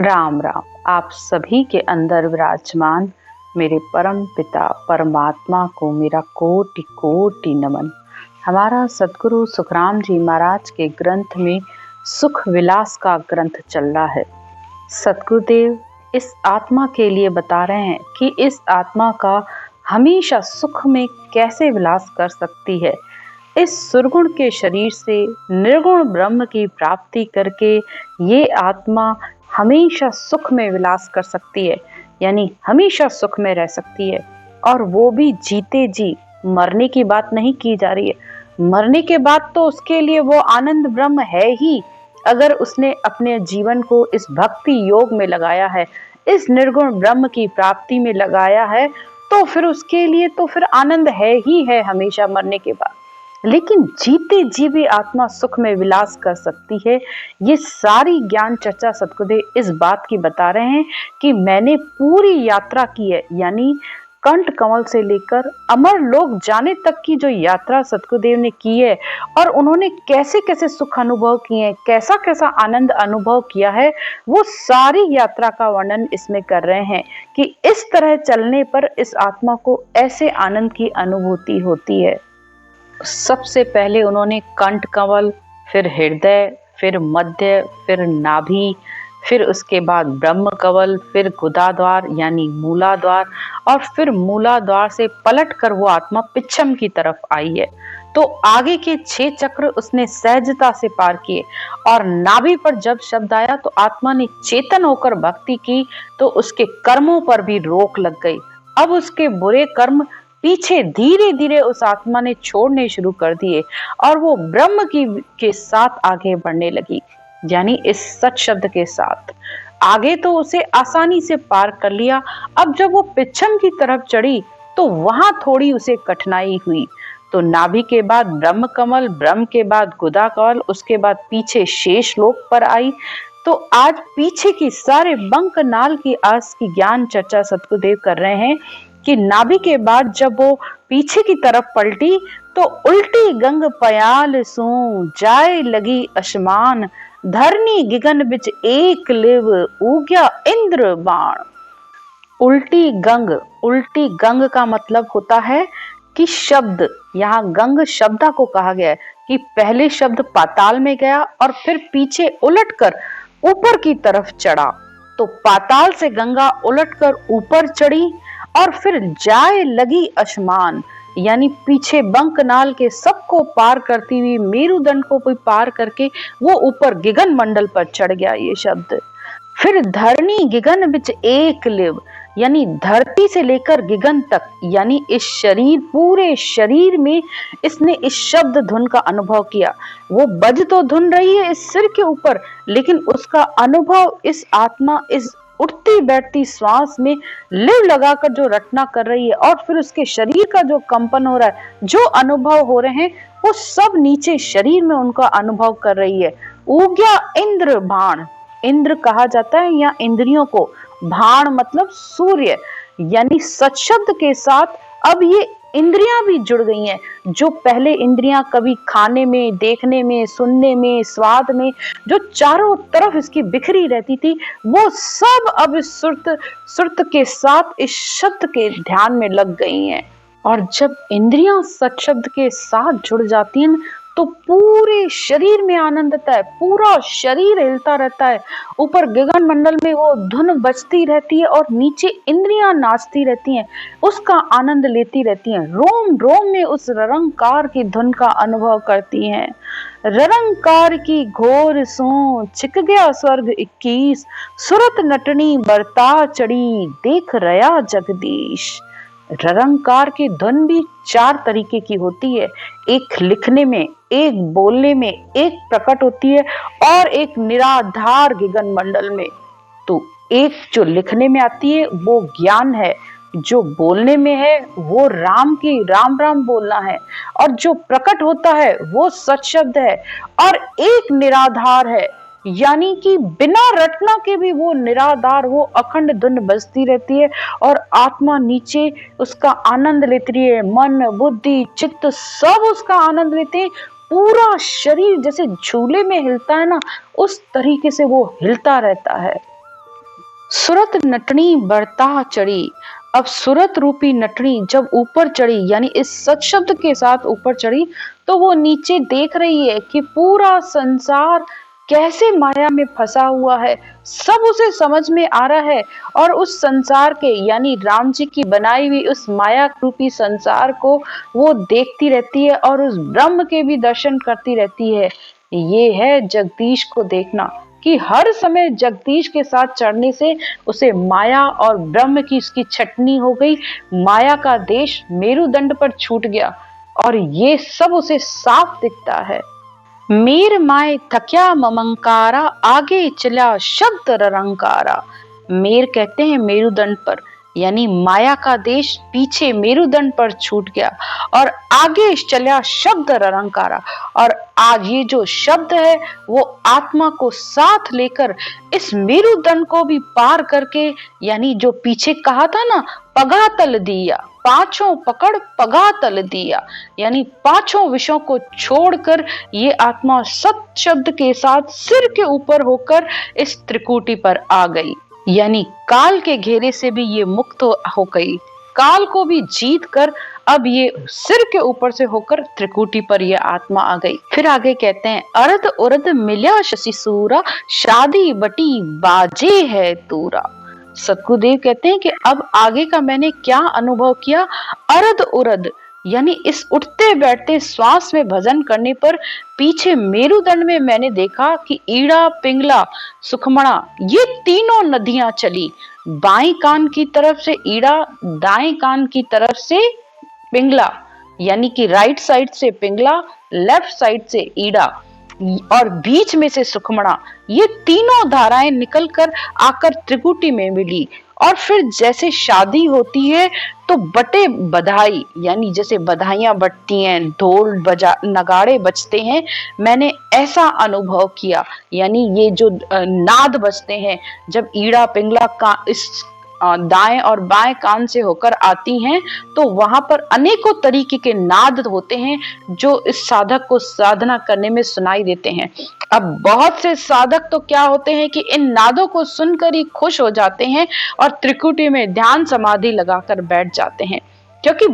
राम राम। आप सभी के अंदर विराजमान मेरे परम पिता परमात्मा को मेरा कोटि कोटि नमन। हमारा सदगुरु सुखराम जी महाराज के ग्रंथ में सुख विलास का ग्रंथ चल रहा है। सदगुरुदेव इस आत्मा के लिए बता रहे हैं कि इस आत्मा का हमेशा सुख में कैसे विलास कर सकती है। इस सुरगुण के शरीर से निर्गुण ब्रह्म की प्राप्ति करके ये आत्मा हमेशा सुख में विलास कर सकती है, यानी हमेशा सुख में रह सकती है। और वो भी जीते जी, मरने की बात नहीं की जा रही है। मरने के बाद तो उसके लिए वो आनंद ब्रह्म है ही। अगर उसने अपने जीवन को इस भक्ति योग में लगाया है, इस निर्गुण ब्रह्म की प्राप्ति में लगाया है, तो फिर उसके लिए तो फिर आनंद है ही है हमेशा मरने के बाद। लेकिन जीते जी भी आत्मा सुख में विलास कर सकती है। ये सारी ज्ञान चर्चा सदगुरुदेव इस बात की बता रहे हैं कि मैंने पूरी यात्रा की है, यानी कंठ कमल से लेकर अमर लोक जाने तक की जो यात्रा सदगुरुदेव ने की है, और उन्होंने कैसे कैसे सुख अनुभव किए हैं, कैसा कैसा आनंद अनुभव किया है, वो सारी यात्रा का वर्णन इसमें कर रहे हैं कि इस तरह चलने पर इस आत्मा को ऐसे आनंद की अनुभूति होती है। सबसे पहले उन्होंने कंठ कमल, फिर हृदय, फिर मध्य, फिर नाभि, फिर उसके बाद ब्रह्म कमल, फिर गुदाद्वार यानी मूलाद्वार, और फिर मूलाद्वार से पलट कर वो आत्मा पिच्छम की तरफ आई है। तो आगे के 6 चक्र उसने सहजता से पार किए, और नाभि पर जब शब्द आया तो आत्मा ने चेतन होकर भक्ति की, तो उसके कर्मों पर भी रोक लग गई। अब उसके बुरे कर्म पीछे धीरे धीरे उस आत्मा ने छोड़ने शुरू कर दिए, और वो ब्रह्म की के साथ आगे बढ़ने लगी, यानी इस सच शब्द के साथ। आगे तो उसे आसानी से पार कर लिया। अब जब वो पिच्छम की तरफ चढ़ी तो वहां थोड़ी उसे कठिनाई हुई। तो नाभि के बाद ब्रह्म कमल, ब्रह्म के बाद गुदा कमल, उसके बाद पीछे शेष लोक पर आई। तो आज पीछे की सारे बंक नाल की आस की ज्ञान चर्चा सतगुरुदेव कर रहे हैं कि नाभि के बाद जब वो पीछे की तरफ पलटी तो उल्टी गंग पयाल सू जाए लगी आसमान, धरनी गिगन बिच एक लिव उग्या इंद्र बाण। उल्टी गंग का मतलब होता है कि शब्द, यहाँ गंग शब्द को कहा गया है कि पहले शब्द पाताल में गया और फिर पीछे उलटकर ऊपर की तरफ चढ़ा। तो पाताल से गंगा उलटकर ऊपर चढ़ी और फिर जाए लगी आसमान, यानी पीछे बंकनाल के सबको पार करती हुई मेरुदंड को भी पार करके वो ऊपर गिगन मंडल पर चढ़ गया ये शब्द। फिर धरनी गिगन बिच एक लिव, यानी धरती से लेकर गिगन तक, यानी इस शरीर, पूरे शरीर में इसने इस शब्द धुन का अनुभव किया। वो बज तो धुन रही है इस सिर के ऊपर, लेकिन उसका अनुभव इस आत्मा इस उठती बैठती श्वास में लिव लगाकर जो रटना कर रही है, और फिर उसके शरीर का जो कंपन हो रहा है, जो अनुभव हो रहे हैं, वो सब नीचे शरीर में उनका अनुभव कर रही है। उग्या इंद्र बाण, इंद्र कहा जाता है या इंद्रियों को, भाण मतलब सूर्य, यानी सत्शब्द के साथ अब ये इंद्रियां भी जुड़ गई हैं। जो पहले इंद्रियां कभी खाने में, देखने में, सुनने में, स्वाद में, जो चारों तरफ इसकी बिखरी रहती थी, वो सब अब इस सुरत के साथ इस शब्द के ध्यान में लग गई हैं। और जब इंद्रियां सत्शब्द के साथ जुड़ जाती हैं तो पूरे शरीर में आनंद आता है, पूरा शरीर हिलता रहता है। ऊपर गगन मंडल में वो धुन बजती रहती है और नीचे इंद्रियां नाचती रहती हैं, उसका आनंद लेती रहती हैं, रोम रोम में उस ररंकार की धुन का अनुभव करती हैं। ररंकार की घोर सो छिक गया स्वर्ग 21, सुरत नटनी बरता चढ़ी देख रया जगदीश। ररंकार की धुन भी 4 तरीके की होती है, एक लिखने में, एक बोलने में, एक प्रकट होती है, और एक निराधार गगन मंडल में। तो एक जो लिखने में आती है वो ज्ञान है, जो बोलने में है वो राम की राम राम बोलना है, और जो प्रकट होता है वो सच शब्द है, और एक निराधार है, यानी कि बिना रटना के भी वो निराधार, वो अखंड धुन बजती रहती है और आत्मा नीचे उसका आनंद लेती है। मन, बुद्धि, चित्त सब उसका आनंद लेते हैं। पूरा शरीर जैसे झूले में हिलता है ना, उस तरीके से वो हिलता रहता है। सुरत नटनी बढ़ता चढ़ी। अब सुरत रूपी नटनी जब ऊपर चढ़ी, यानी इस सत शब्द के साथ ऊपर चढ़ी, तो वो नीचे देख रही है कि पूरा संसार कैसे माया में फंसा हुआ है। सब उसे समझ में आ रहा है और उस संसार के, यानी राम जी की बनाई हुई उस माया रूपी संसार को वो देखती रहती है और उस ब्रह्म के भी दर्शन करती रहती है। ये है जगदीश को देखना, कि हर समय जगदीश के साथ चढ़ने से उसे माया और ब्रह्म की इसकी छटनी हो गई। माया का देश मेरुदंड पर छूट गया और ये सब उसे साफ दिखता है। मीर माए थक्या ममंकारा, आगे चला शब्द ररंकारा। मेर कहते हैं मेरुदंड पर, यानी माया का देश पीछे मेरुदंड पर छूट गया और आगे चला शब्द ररंकारा। और आज ये जो शब्द है वो आत्मा को साथ लेकर इस मेरुदंड को भी पार करके, यानी जो पीछे कहा था ना, पगा तल दिया, पांचों पकड़ पगा तल दिया, यानी पांचों विषयों को छोड़कर ये आत्मा सत शब्द के साथ सिर के ऊपर होकर इस त्रिकुटी पर आ गई। यानी काल के घेरे से भी ये मुक्त हो गई, काल को भी जीत कर अब ये सिर के ऊपर से होकर त्रिकुटी पर ये आत्मा आ गई। फिर आगे कहते हैं, अर्ध उर्ध मिल्या शशि सूरा, शादी बटी बाजे है तूरा। सतगुरुदेव कहते हैं कि अब आगे का मैंने क्या अनुभव किया। अर्ध उर्ध यानी इस उठते बैठते श्वास में भजन करने पर पीछे मेरुदंड में मैंने देखा कि ईड़ा, पिंगला, सुखमणा ये तीनों नदियां चली। बाएं कान की तरफ से ईड़ा, दाएं कान की तरफ से पिंगला, यानी कि राइट साइड से पिंगला, लेफ्ट साइड से ईड़ा और बीच में से सुखमणा, ये तीनों धाराएं निकलकर आकर त्रिकुटी में मिली। और फिर जैसे शादी होती है तो बटे बधाई, यानी जैसे बधाइयां बटती हैं, ढोल बजा नगाड़े बजते हैं, मैंने ऐसा अनुभव किया। यानी ये जो नाद बजते हैं जब ईड़ा पिंगला का इस दाएं और बाएं कान से होकर आती हैं, तो वहां पर अनेकों तरीके के नाद होते हैं जो इस साधक को साधना करने में सुनाई देते हैं। अब बहुत से साधक तो क्या होते हैं कि इन नादों को सुनकर ही खुश हो जाते हैं और त्रिकुटी में ध्यान समाधि लगाकर बैठ जाते हैं। क्योंकि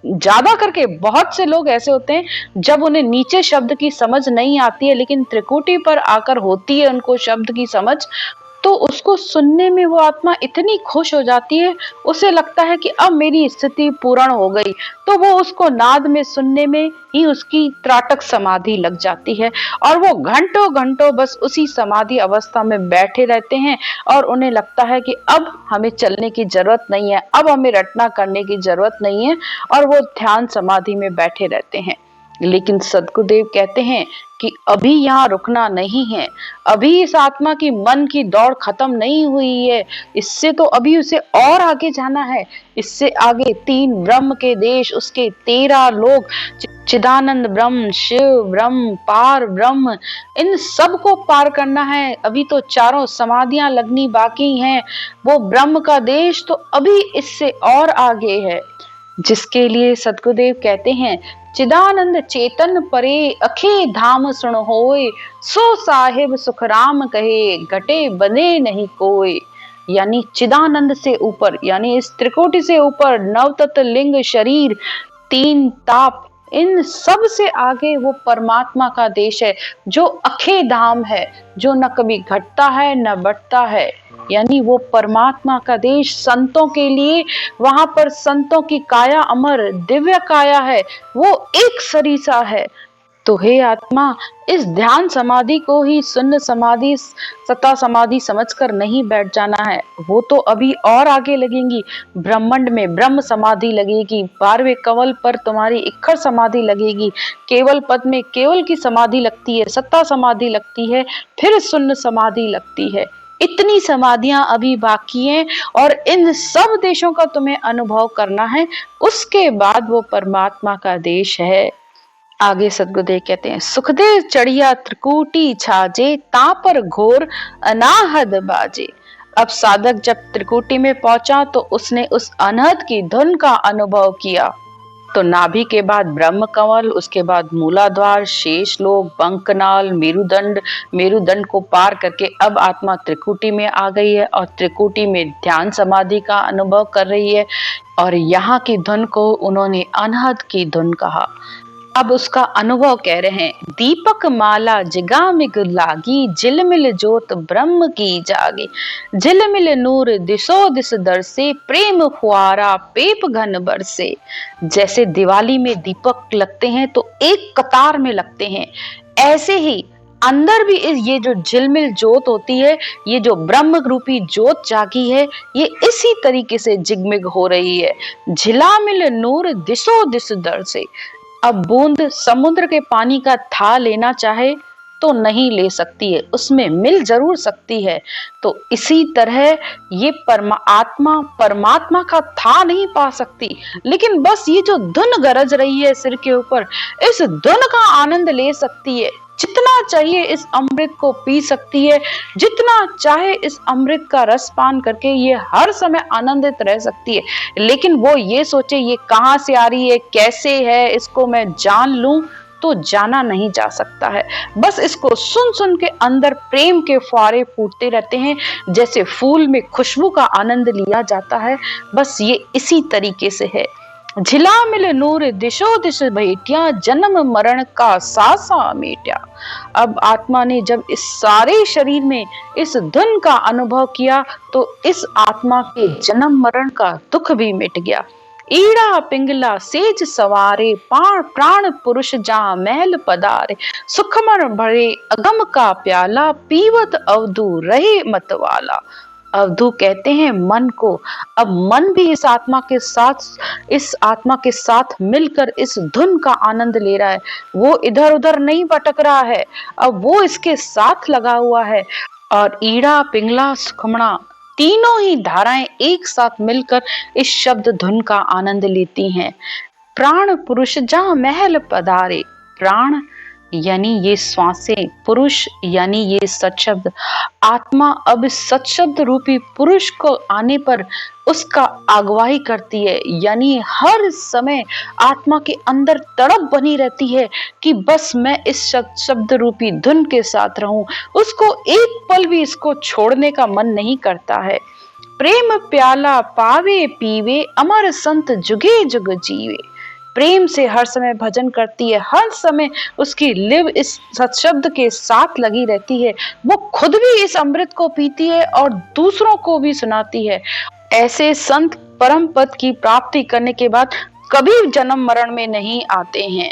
ज्यादा करके बहुत से लोग ऐसे होते हैं जब उन्हें नीचे शब्द की समझ नहीं आती है, लेकिन त्रिकुटी पर आकर होती है उनको शब्द की समझ, तो उसको सुनने में वो आत्मा इतनी खुश हो जाती है, उसे लगता है कि अब मेरी स्थिति पूर्ण हो गई, तो वो उसको नाद में सुनने में ही उसकी त्राटक समाधि लग जाती है और वो घंटों घंटों बस उसी समाधि अवस्था में बैठे रहते हैं और उन्हें लगता है कि अब हमें चलने की जरूरत नहीं है, अब हमें रटना करने की जरूरत नहीं है, और वो ध्यान समाधि में बैठे रहते हैं। लेकिन सद्गुरुदेव कहते हैं कि अभी यहाँ रुकना नहीं है, अभी इस आत्मा की मन की दौड़ खत्म नहीं हुई है, इससे तो अभी उसे और आगे जाना है। इससे आगे 3 ब्रह्म के देश, उसके 13 लोग, चिदानंद ब्रह्म, शिव ब्रह्म, पार ब्रह्म, इन सब को पार करना है। अभी तो 4 समाधियां लगनी बाकी हैं, वो ब्रह्म का देश तो अभी इससे और आगे है, जिसके लिए सद्गुरुदेव कहते हैं, चिदानंद चेतन परे अखे धाम सुन होए, सो साहिब सुख राम कहे घटे बने नहीं कोई। यानी चिदानंद से ऊपर, यानी इस त्रिकोटि से ऊपर, नवतत्व लिंग शरीर, 3 ताप, इन सब से आगे वो परमात्मा का देश है जो अखे धाम है, जो न कभी घटता है न बढ़ता है। यानी वो परमात्मा का देश संतों के लिए, वहां पर संतों की काया अमर दिव्य काया है, वो एक सरीसा है। तो हे आत्मा, इस ध्यान समाधि को ही शून्य समाधि, सत्ता समाधि समझकर नहीं बैठ जाना है, वो तो अभी और आगे लगेंगी। ब्रह्मांड में ब्रह्म समाधि लगेगी, 12वें कवल पर तुम्हारी इक्खर समाधि लगेगी, केवल पद में केवल की समाधि लगती है, सत्ता समाधि लगती है, फिर शून्य समाधि लगती है। इतनी समाधियां अभी बाकी हैं और इन सब देशों का तुम्हें अनुभव करना है, उसके बाद वो परमात्मा का देश है। आगे सद्गुरुदेव कहते हैं, सुखदेव चढ़िया त्रिकुटी छाजे, ता पर घोर अनाहद बाजे। अब साधक जब त्रिकुटी में पहुंचा तो उसने उस अनहद की धुन का अनुभव किया। तो नाभि के बाद ब्रह्म कमल, उसके बाद मूलाधार, शेषलोक, बंकनाल, मेरुदंड, मेरुदंड को पार करके अब आत्मा त्रिकुटी में आ गई है और त्रिकुटी में ध्यान समाधि का अनुभव कर रही है। और यहाँ की धुन को उन्होंने अनहद की धुन कहा। अब उसका अनुभव कह रहे हैं, दीपक माला जिगामिग लागी, झिलमिल जोत ब्रह्म की जागी, झिलमिल नूर दिशो दिश दरसे, प्रेम फुआरा पेप घन बरसे। जैसे दिवाली में दीपक लगते हैं तो एक कतार में लगते हैं, ऐसे ही अंदर भी ये जो झिलमिल जोत होती है, ये जो ब्रह्म रूपी जोत जागी है, ये इसी तरीके से जिगमिग हो रही है। झिलामिल नूर दिशो दिश दर से। अब बूंद समुद्र के पानी का था लेना चाहे तो नहीं ले सकती है, उसमें मिल जरूर सकती है। तो इसी तरह ये परमात्मा का था नहीं पा सकती, लेकिन बस ये जो धुन गरज रही है सिर के ऊपर, इस धुन का आनंद ले सकती है। जितना चाहिए इस अमृत को पी सकती है, जितना चाहे इस अमृत का रस पान करके ये हर समय आनंदित रह सकती है। लेकिन वो ये सोचे ये कहाँ से आ रही है, कैसे है, इसको मैं जान लूं, तो जाना नहीं जा सकता है। बस इसको सुन सुन के अंदर प्रेम के फुहारे फूटते रहते हैं। जैसे फूल में खुशबू का आनंद लिया जाता है, बस ये इसी तरीके से है। झिलामिल नूर दिशो दिश भेटिया, जन्म मरण का सासा मेटिया। अब आत्मा ने जब इस सारे शरीर में इस धुन का अनुभव किया तो इस आत्मा के जन्म मरण का दुख भी मिट गया। ईड़ा पिंगला सेज सवारे, प्राण पुरुष जहाँ महल पधारे, सुखमन भरे अगम का प्याला, पीवत अवधू रहे मतवाला। अवधू कहते हैं मन को। अब मन भी इस आत्मा के साथ मिलकर इस धुन का आनंद ले रहा है। वो इधर उधर नहीं भटक रहा है, अब वो इसके साथ लगा हुआ है। और ईड़ा पिंगला सुखमना तीनों ही धाराएं एक साथ मिलकर इस शब्द धुन का आनंद लेती हैं। प्राण पुरुष जहाँ महल पधारे, प्राण यानी ये श्वासें, पुरुष यानी ये सत्शब्द। आत्मा अब इस सत्शब्द रूपी पुरुष को आने पर उसका अगुवाई करती है, यानी हर समय आत्मा के अंदर तड़प बनी रहती है कि बस मैं इस शब्द रूपी धुन के साथ रहूं। उसको एक पल भी इसको छोड़ने का मन नहीं करता है। प्रेम प्याला पावे पीवे, अमर संत जुगे जुग जीवे। प्रेम से हर समय भजन करती है, हर समय उसकी लिव इस सत्शब्द के साथ लगी रहती है। वो खुद भी इस अमृत को पीती है और दूसरों को भी सुनाती है। ऐसे संत परम पद की प्राप्ति करने के बाद कभी जन्म मरण में नहीं आते हैं।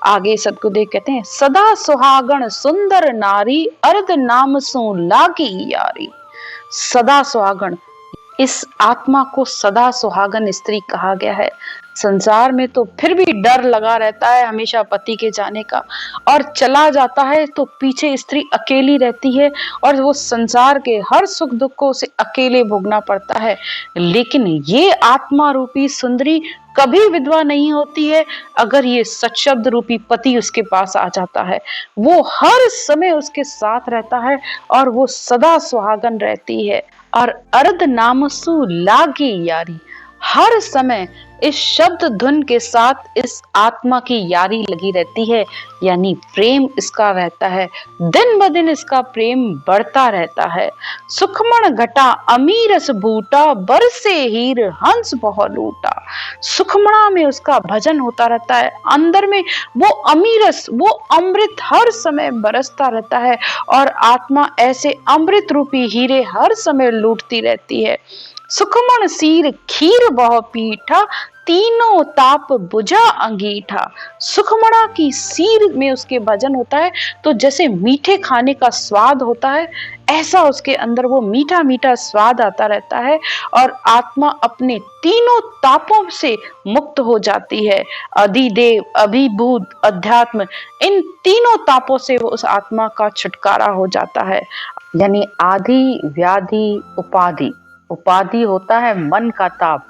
आगे सतगुरुदेव कहते हैं, सदा सुहागण सुंदर नारी, अर्ध नाम सु लागी यारी। सदा सुहागण, इस आत्मा को सदा सुहागन स्त्री कहा गया है। संसार में तो फिर भी डर लगा रहता है हमेशा पति के जाने का, और चला जाता है तो पीछे स्त्री अकेली रहती है और वो संसार के हर सुख दुखों से अकेले भोगना पड़ता है। लेकिन ये आत्मा रूपी सुंदरी कभी विधवा नहीं होती है अगर ये सत्शब्द रूपी पति उसके पास आ जाता है। वो हर समय उसके साथ रहता है और वो सदा सुहागन रहती है। और अर्ध नामसु लागी यारी, हर समय इस शब्द धुन के साथ इस आत्मा की यारी लगी रहती है, यानी प्रेम इसका रहता है। दिन ब दिन इसका प्रेम बढ़ता रहता है। सुखमण घटा अमीरस बूटा, बरसे हीर हंस बहु लूटा। सुखमणा में उसका भजन होता रहता है, अंदर में वो अमीरस, वो अमृत हर समय बरसता रहता है और आत्मा ऐसे अमृत रूपी हीरे हर समय लूटती रहती है। सुखमण सीर खीर बहु पीठा, तीनों ताप बुझा अंगीठा। सुखमणा की सीर में उसके भजन होता है तो जैसे मीठे खाने का स्वाद होता है, ऐसा उसके अंदर वो मीठा मीठा स्वाद आता रहता है और आत्मा अपने तीनों तापों से मुक्त हो जाती है। अधिदेव, अभिभूत, अध्यात्म, इन तीनों तापों से वो उस आत्मा का छुटकारा हो जाता है। यानी आदि व्याधि उपाधि, उपाधि होता है मन का ताप,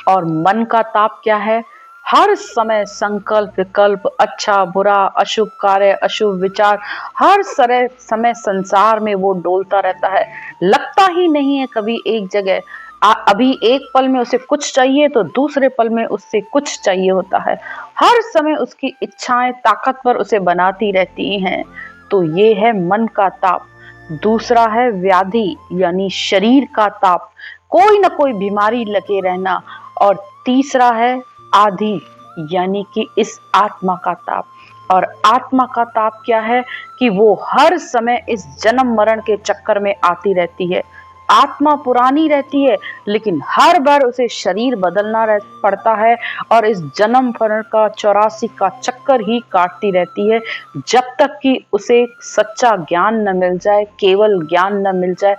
और मन का ताप क्या है? हर समय संकल्प विकल्प, अच्छा बुरा, अशुभ कार्य, अशुभ विचार, हर समय संसार में वो डोलता रहता है, लगता ही नहीं है कभी एक जगह। अभी एक पल में उसे कुछ चाहिए तो दूसरे पल में उससे कुछ चाहिए होता है। हर समय उसकी इच्छाएं ताकतवर उसे बनाती रहती हैं। तो ये है मन का ताप। दूसरा है व्याधि यानी शरीर का ताप, कोई ना कोई बीमारी लगे रहना। और तीसरा है आधि यानी कि इस आत्मा का ताप। और आत्मा का ताप क्या है कि वो हर समय इस जन्म मरण के चक्कर में आती रहती है। आत्मा पुरानी रहती है लेकिन हर बार उसे शरीर बदलना पड़ता है और इस जन्म मरण का 84 का चक्कर ही काटती रहती है, जब तक कि उसे सच्चा ज्ञान न मिल जाए, केवल ज्ञान न मिल जाए,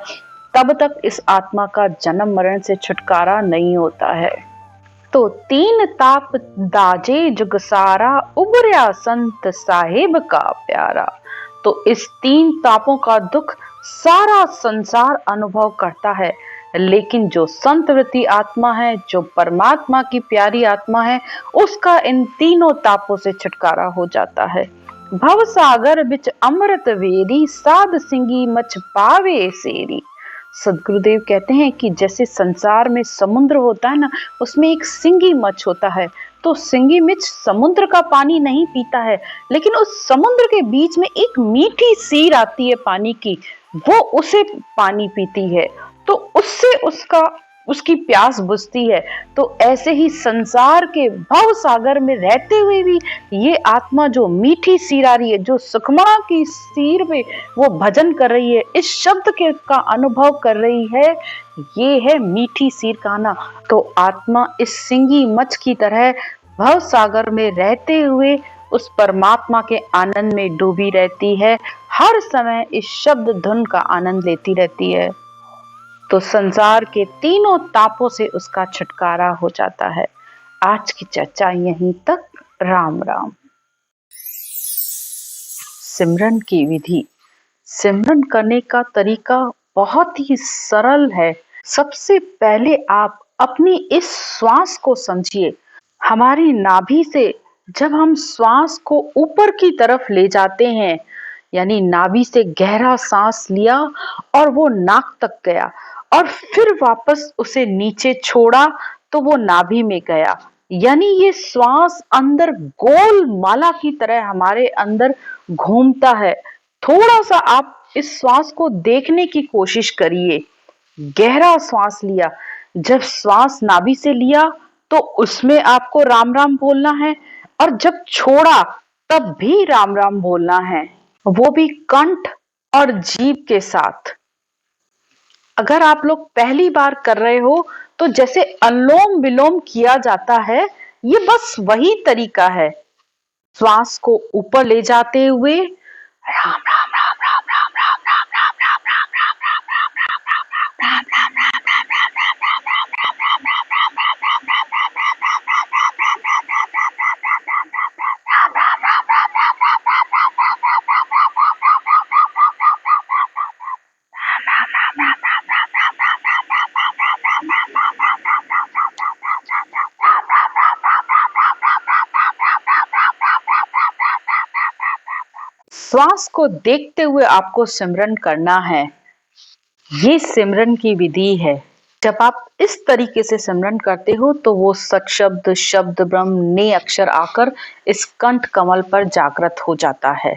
तब तक इस आत्मा का जन्म मरण से छुटकारा नहीं होता है। तो तीन ताप दाजे जुगसारा, उबरया संत साहिब का प्यारा। तो इस तीन तापों का दुख सारा संसार अनुभव करता है, लेकिन जो संतवृत्ति आत्मा है, जो परमात्मा की प्यारी आत्मा है, उसका इन तीनों तापों से छुटकारा हो जाता है। भव सागर बिच अमृत वेरी, साध सिंगी मच पावे सेरी। सदगुरुदेव कहते हैं कि जैसे संसार में समुद्र होता है ना, उसमें एक सिंगी मच्छ होता है। तो सिंगी मिर्च समुद्र का पानी नहीं पीता है, लेकिन उस समुद्र के बीच में एक मीठी सीर आती है पानी की, वो उसे पानी पीती है, तो उससे उसकी प्यास बुझती है। तो ऐसे ही संसार के भव सागर में रहते हुए भी ये आत्मा जो मीठी सीर आ रही है, जो सुखमा की सीर में वो भजन कर रही है, इस शब्द के का अनुभव कर रही है, ये है मीठी सीर कहना। तो आत्मा इस सिंगी मच्छ की तरह भव सागर में रहते हुए उस परमात्मा के आनंद में डूबी रहती है, हर समय इस शब्द धुन का आनंद लेती रहती है। तो संसार के तीनों तापों से उसका छुटकारा हो जाता है। आज की चर्चा यहीं तक। राम राम। सिमरन की विधि। सिमरन करने का तरीका बहुत ही सरल है। सबसे पहले आप अपनी इस श्वास को समझिए। हमारी नाभि से जब हम श्वास को ऊपर की तरफ ले जाते हैं, यानी नाभि से गहरा सांस लिया और वो नाक तक गया और फिर वापस उसे नीचे छोड़ा तो वो नाभि में गया, यानी ये श्वास अंदर गोल माला की तरह हमारे अंदर घूमता है। थोड़ा सा आप इस श्वास को देखने की कोशिश करिए। गहरा श्वास लिया, जब श्वास नाभि से लिया तो उसमें आपको राम राम बोलना है, और जब छोड़ा तब भी राम राम बोलना है, वो भी कंठ और जीभ के साथ। अगर आप लोग पहली बार कर रहे हो तो जैसे अनुलोम विलोम किया जाता है, ये बस वही तरीका है। श्वास को ऊपर ले जाते हुए राम राम राम राम राम राम राम राम राम राम राम राम राम राम राम राम श्वास को देखते हुए आपको सिमरन करना है। ये सिमरन की विधि है। जब आप इस तरीके से सिमरन करते हो तो वो सत्शब्द, शब्द ब्रह्म ने अक्षर आकर इस कंठ कमल पर जागृत हो जाता है।